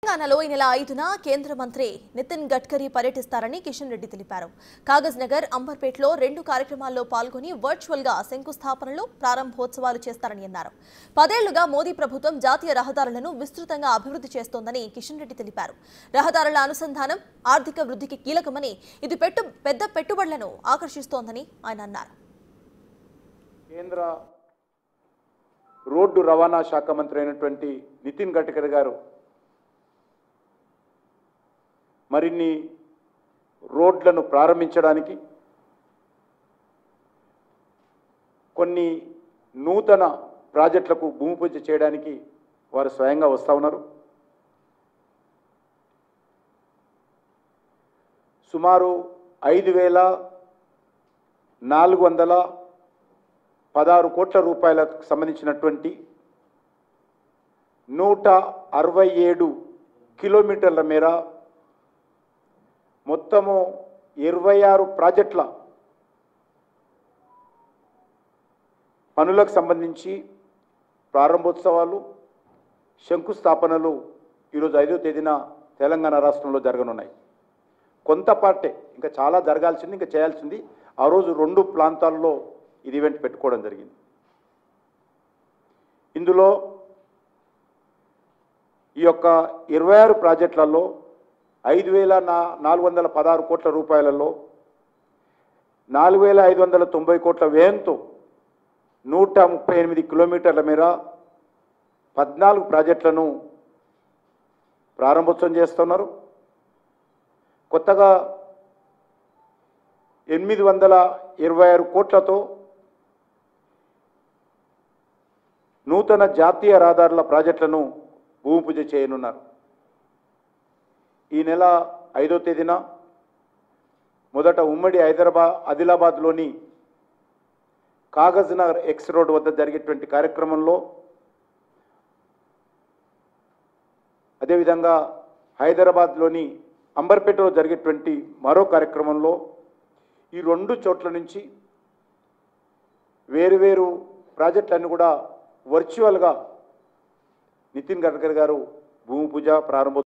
తెలంగాణలో ఈ నెల 5న కేంద్ర మంత్రి నితిన్ గడ్కరీ పర్యటిస్తారని కిషన్ రెడ్డి తెలిపారు. కాగజ్ నగర్, అంబర్పేటలో 2 కార్యక్రమాల్లో పాల్గొని వర్చువల్ గా శంకుస్థాపనలు, ప్రారంభోత్సవాలు చేస్తారని అన్నారు. 10 ఏళ్లుగా మోదీ ప్రభుత్వం జాతీయ రహదారులను విస్తృతంగా అభివృద్ధి చేస్తోందని కిషన్ రెడ్డి తెలిపారు. రహదారుల అనుసంధానం ఆర్థిక వృద్ధికి కీలకమని, ఇది పెద్ద పెట్టుబడులను ఆకర్షిస్తోందని ఆయన అన్నారు. కేంద్ర రోడ్డు రవాణా శాఖ మంత్రి అయినటువంటి నితిన్ గడ్కరీ గారు మరిన్ని రోడ్లను ప్రారంభించడానికి, కొన్ని నూతన ప్రాజెక్టులకు భూమి పూజ చేయడానికి వారు స్వయంగా వస్తూ ఉన్నారు. సుమారు 5,416 కోట్ల రూపాయలకు సంబంధించినటువంటి 167 కిలోమీటర్ల మేర మొత్తము 26 ప్రాజెక్టుల పనులకు సంబంధించి ప్రారంభోత్సవాలు, శంకుస్థాపనలు ఈరోజు 5వ తేదీన తెలంగాణ రాష్ట్రంలో జరగనున్నాయి. కొంత పార్టే, ఇంకా చాలా జరగాల్సింది, ఇంకా చేయాల్సింది. ఆ రోజు 2 ప్రాంతాల్లో ఇది ఈవెంట్ పెట్టుకోవడం జరిగింది. ఇందులో ఈ యొక్క 26 ప్రాజెక్టులలో 5,416 కోట్ల రూపాయలలో 4,590 కోట్ల వ్యయంతో 138 కిలోమీటర్ల మేర 14 ప్రాజెక్టులను ప్రారంభోత్సవం చేస్తున్నారు. కొత్తగా 826 కోట్లతో నూతన జాతీయ రహదారుల ప్రాజెక్టులను భూమి పూజ చేయనున్నారు. ఈ నెల 5వ తేదీన మొదట ఉమ్మడి ఆదిలాబాద్లోని కాగజ్ నగర్ ఎక్స్ రోడ్ వద్ద జరిగేటువంటి కార్యక్రమంలో, అదేవిధంగా హైదరాబాద్లోని అంబర్పేటలో జరిగేటువంటి మరో కార్యక్రమంలో ఈ 2 చోట్ల నుంచి వేరువేరు ప్రాజెక్టులన్నీ కూడా వర్చువల్గా నితిన్ గడ్కరీ గారు భూమి పూజ ప్రారంభోత్సవం